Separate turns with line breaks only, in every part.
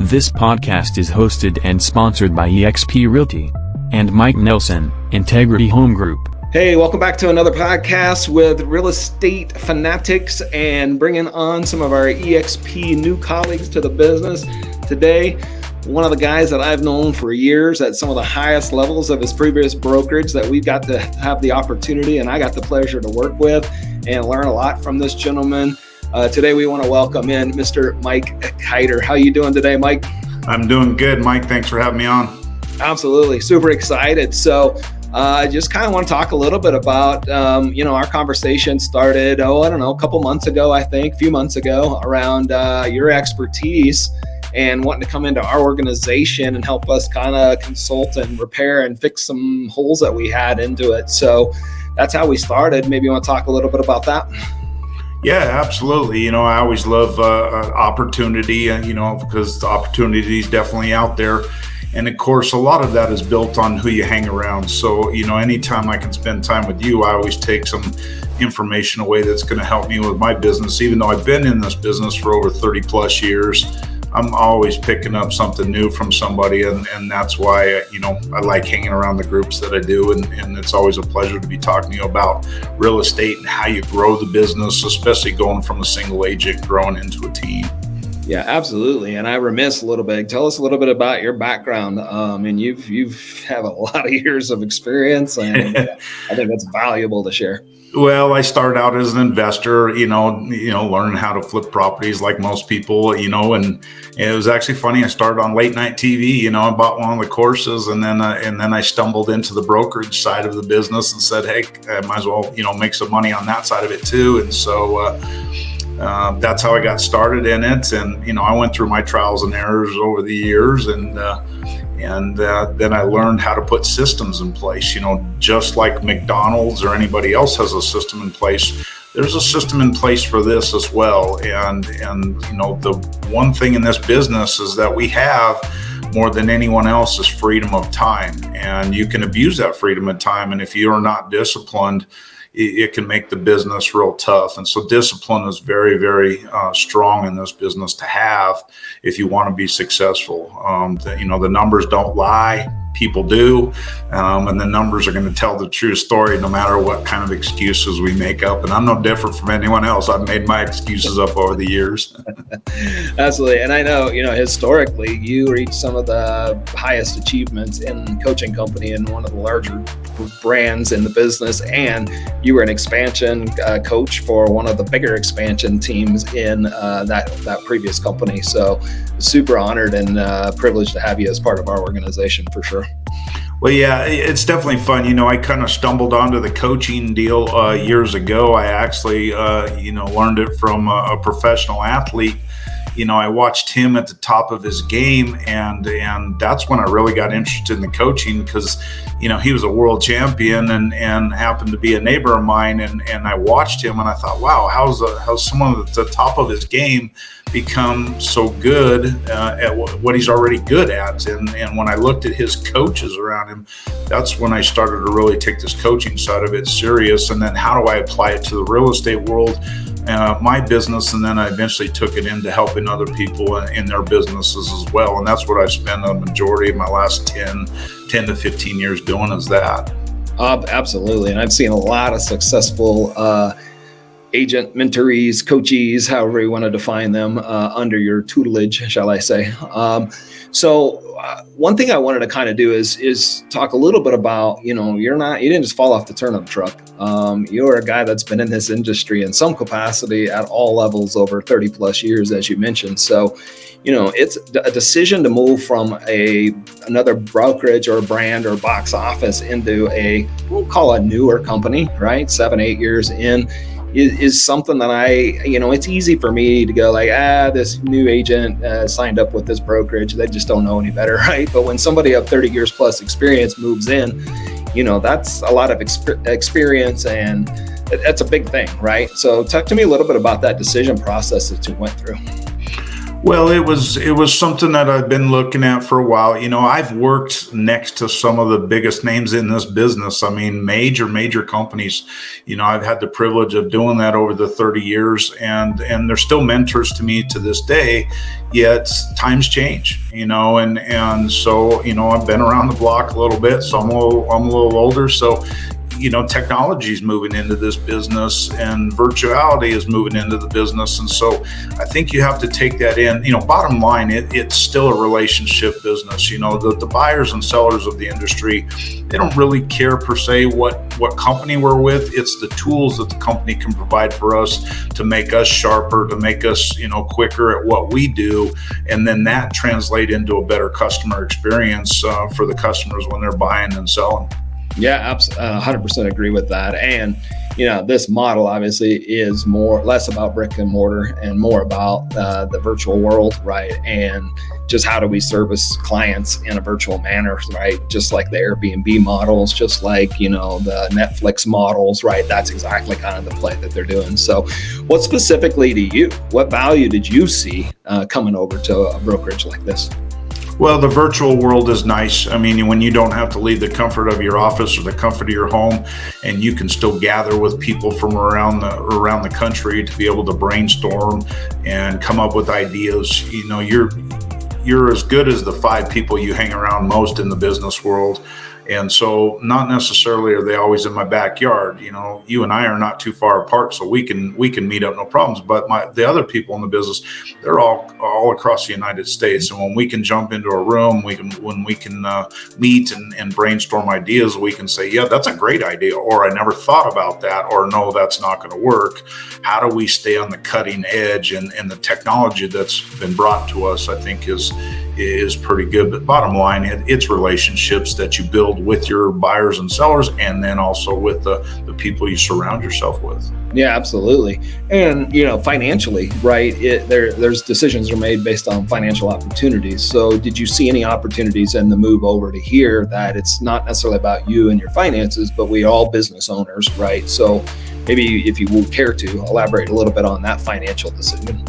This podcast is hosted and sponsored by eXp Realty and Mike Nelson, Integrity Home Group.
Hey, welcome back to another podcast with Real Estate Fanatics and bringing on some of our eXp new colleagues to the business. Today, one of the guys that I've known for years at some of the highest levels of his previous brokerage that we got to have the opportunity and I got the pleasure to work with and learn a lot from this gentleman. Today, we want to welcome in Mr. Mike Keiter. How you doing today, Mike?
I'm doing good, Mike. Thanks for having me on.
Absolutely. Super excited. So I just kind of want to talk a little bit about, our conversation started, a couple months ago, I think, a few months ago, around your expertise and wanting to come into our organization and help us kind of consult and repair and fix some holes that we had into it. So that's how we started. Maybe you want to talk a little bit about that?
Yeah, absolutely. I always love opportunity, because the opportunity is definitely out there. And of course, a lot of that is built on who you hang around. So, anytime I can spend time with you, I always take some information away that's going to help me with my business. Even though I've been in this business for over 30 plus years, I'm always picking up something new from somebody. And that's why, I like hanging around the groups that I do. And it's always a pleasure to be talking to you about real estate and how you grow the business, especially going from a single agent growing into a team.
Yeah, absolutely. And I remiss a little bit. Tell us a little bit about your background. And you've have a lot of years of experience, and I think that's valuable to share.
Well, I started out as an investor, learning how to flip properties like most people, and it was actually funny. I started on late night TV, I bought one of the courses, and then I stumbled into the brokerage side of the business and said, hey, I might as well, make some money on that side of it too. And so that's how I got started in it. And, I went through my trials and errors over the years, and then I learned how to put systems in place, just like McDonald's or anybody else has a system in place. There's a system in place for this as well. And the one thing in this business is that we have more than anyone else is freedom of time, and you can abuse that freedom of time. And if you're not disciplined, it can make the business real tough. And so discipline is very, very strong in this business to have if you want to be successful. The numbers don't lie. People do. And the numbers are going to tell the true story no matter what kind of excuses we make up. And I'm no different from anyone else. I've made my excuses up over the years.
Absolutely. And I know, historically, you reached some of the highest achievements in coaching company and one of the larger brands in the business. And you were an expansion coach for one of the bigger expansion teams in that previous company. So super honored and privileged to have you as part of our organization for sure.
Well, yeah, it's definitely fun. I kind of stumbled onto the coaching deal years ago. I actually, learned it from a professional athlete. I watched him at the top of his game, and that's when I really got interested in the coaching because, he was a world champion and happened to be a neighbor of mine. And I watched him and I thought, wow, how's someone at the top of his game become so good at what he's already good at? And when I looked at his coaches around him, that's when I started to really take this coaching side of it serious. And then how do I apply it to the real estate world? My business, and then I eventually took it into helping other people in their businesses as well. And that's what I've spent a majority of my last 10 to 15 years doing is that.
Absolutely. And I've seen a lot of successful agent, mentorees, coachees, however you want to define them, under your tutelage, shall I say. So one thing I wanted to kind of do is talk a little bit about, you didn't just fall off the turnip truck. You're a guy that's been in this industry in some capacity at all levels over 30 plus years, as you mentioned. So, it's a decision to move from another brokerage or brand or box office into we'll call a newer company, right? 7-8 years in. Is something that it's easy for me to go like, this new agent signed up with this brokerage. They just don't know any better, right? But when somebody of 30 years plus experience moves in, that's a lot of experience and that's a big thing, right? So talk to me a little bit about that decision process that you went through.
Well, it was something that I've been looking at for a while. I've worked next to some of the biggest names in this business. I mean, major companies. I've had the privilege of doing that over the 30 years, and they're still mentors to me to this day. Yet times change, and so I've been around the block a little bit, so I'm a little older. So technology is moving into this business, and virtuality is moving into the business. And so I think you have to take that in. Bottom line, it's still a relationship business. The buyers and sellers of the industry, they don't really care per se what company we're with. It's the tools that the company can provide for us to make us sharper, to make us, quicker at what we do. And then that translate into a better customer experience for the customers when they're buying and selling.
Yeah, absolutely, 100% agree with that. And this model obviously is less about brick and mortar and more about the virtual world, right? And just how do we service clients in a virtual manner, right? Just like the Airbnb models, just like the Netflix models, right? That's exactly kind of the play that they're doing. So, what specifically to you? What value did you see coming over to a brokerage like this?
Well, the virtual world is nice. I mean, when you don't have to leave the comfort of your office or the comfort of your home, and you can still gather with people from around the country to be able to brainstorm and come up with ideas. You're as good as the 5 people you hang around most in the business world. And so not necessarily are they always in my backyard. You and I are not too far apart, so we can meet up, no problems. But the other people in the business, they're all across the United States. And when we can jump into a room, when we can meet and brainstorm ideas, we can say, yeah, that's a great idea, or I never thought about that, or no, that's not going to work. How do we stay on the cutting edge? And the technology that's been brought to us, I think, is pretty good. But bottom line, it's relationships that you build with your buyers and sellers, and then also with the people you surround yourself with.
Yeah, absolutely. And financially, right, there's decisions are made based on financial opportunities. So did you see any opportunities in the move over to here that it's not necessarily about you and your finances, but we are all business owners, right? So maybe if you would care to elaborate a little bit on that financial decision.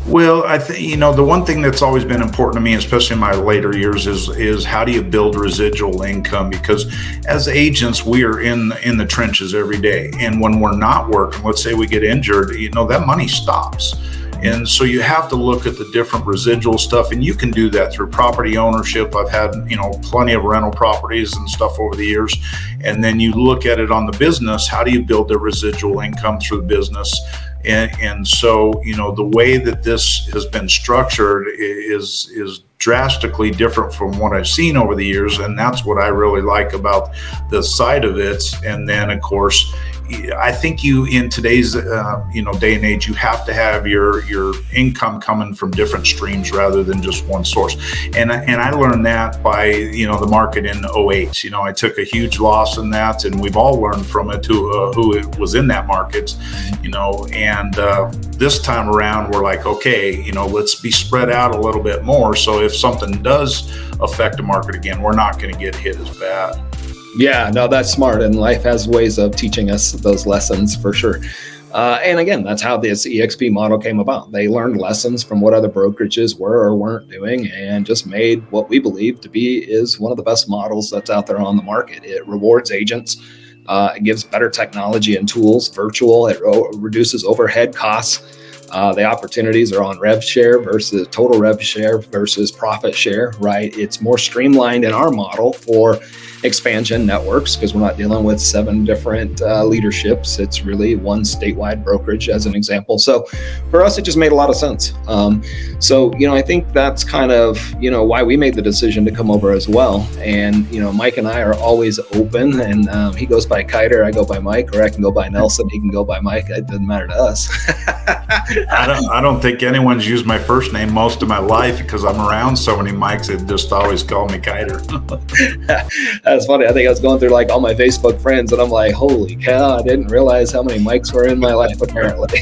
Well, I think, the one thing that's always been important to me, especially in my later years, is how do you build residual income? Because as agents, we are in the trenches every day. And when we're not working, let's say we get injured, that money stops. And so you have to look at the different residual stuff, and you can do that through property ownership. I've had, plenty of rental properties and stuff over the years. And then you look at it on the business. How do you build the residual income through the business? And so, the way that this has been structured is drastically different from what I've seen over the years. And that's what I really like about the side of it. And then, of course, I think in today's day and age, you have to have your income coming from different streams rather than just one source. And I learned that by the market in 2008. I took a huge loss in that, and we've all learned from it who it was in that market. And this time around we're like, okay, let's be spread out a little bit more. So if something does affect the market again, we're not going to get hit as bad.
Yeah, no, that's smart. And life has ways of teaching us those lessons for sure. And again, that's how this EXP model came about. They learned lessons from what other brokerages were or weren't doing and just made what we believe to be is one of the best models that's out there on the market. It rewards agents. It gives better technology and tools, virtual. It reduces overhead costs. The opportunities are on rev share versus total rev share versus profit share, right? It's more streamlined in our model for expansion networks because we're not dealing with 7 different leaderships. It's really one statewide brokerage as an example. So for us, it just made a lot of sense. I think that's kind of, why we made the decision to come over as well. And, Mike and I are always open, and he goes by Keiter, I go by Mike, or I can go by Nelson, he can go by Mike. It doesn't matter to us.
I don't think anyone's used my first name most of my life because I'm around so many Mikes that just always call me Keiter.
That's funny. I think I was going through like all my Facebook friends, and I'm like, holy cow, I didn't realize how many Mikes were in my life, apparently.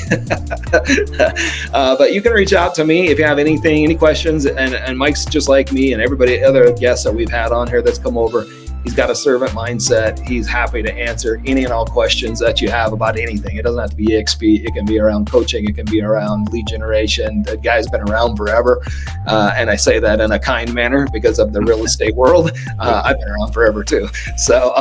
But you can reach out to me if you have any questions. And Mike's just like me and everybody, other guests that we've had on here that's come over. He's got a servant mindset. He's happy to answer any and all questions that you have about anything. It doesn't have to be EXP. It can be around coaching. It can be around lead generation. The guy's been around forever. And I say that in a kind manner because of the real estate world. I've been around forever too. So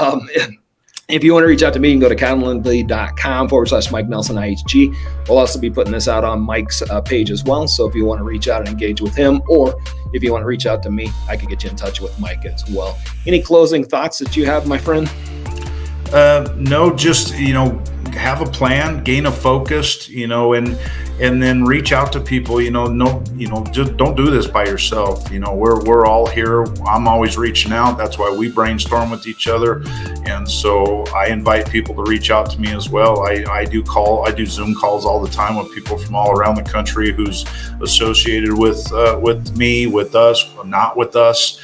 if you want to reach out to me, you can go to calendly.com/Mike Nelson IHG. We'll also be putting this out on Mike's page as well. So if you want to reach out and engage with him, or if you want to reach out to me, I can get you in touch with Mike as well. Any closing thoughts that you have, my friend?
No, just, have a plan, gain a focus, and then reach out to people, just don't do this by yourself. We're all here. I'm always reaching out. That's why we brainstorm with each other. And so I invite people to reach out to me as well. I do Zoom calls all the time with people from all around the country who's associated with me, with us, not with us.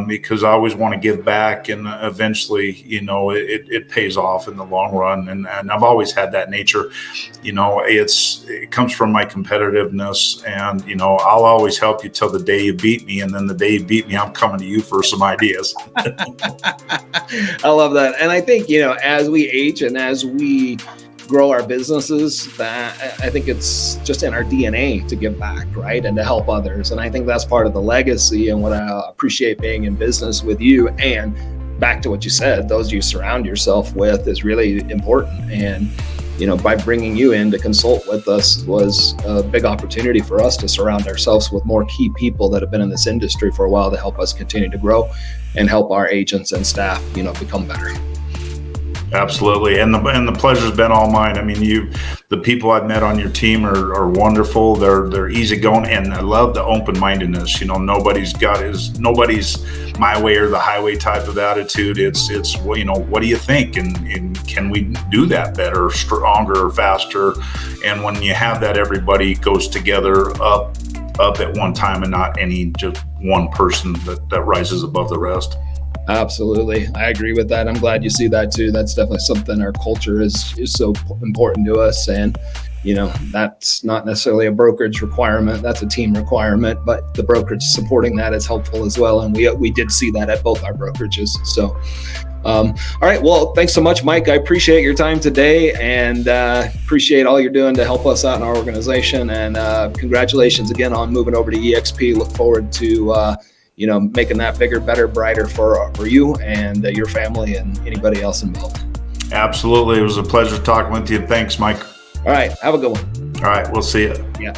Because I always want to give back, and eventually, it pays off in the long run. And I've always had that nature. It comes from my competitiveness, and I'll always help you till the day you beat me, and then the day you beat me, I'm coming to you for some ideas.
I love that, and I think as we age and as we grow our businesses, that I think it's just in our DNA to give back, right? And to help others. And I think that's part of the legacy and what I appreciate being in business with you. And back to what you said, those you surround yourself with is really important. And, by bringing you in to consult with us was a big opportunity for us to surround ourselves with more key people that have been in this industry for a while to help us continue to grow and help our agents and staff, become better.
Absolutely. And the pleasure's been all mine. I mean, the people I've met on your team are wonderful. They're easygoing, and I love the open-mindedness. Nobody's my way or the highway type of attitude. It's what do you think? And can we do that better, stronger, faster? And when you have that, everybody goes together up at one time, and not just one person that rises above the rest.
Absolutely. I agree with that. I'm glad you see that too. That's definitely something our culture is so important to us. And, that's not necessarily a brokerage requirement. That's a team requirement, but the brokerage supporting that is helpful as well. And we did see that at both our brokerages. So, all right. Well, thanks so much, Mike. I appreciate your time today, and appreciate all you're doing to help us out in our organization. And congratulations again on moving over to EXP. Look forward to, making that bigger, better, brighter for you and your family and anybody else involved.
Absolutely. It was a pleasure talking with you. Thanks, Mike.
All right. Have a good one.
All right. We'll see you.
Yeah.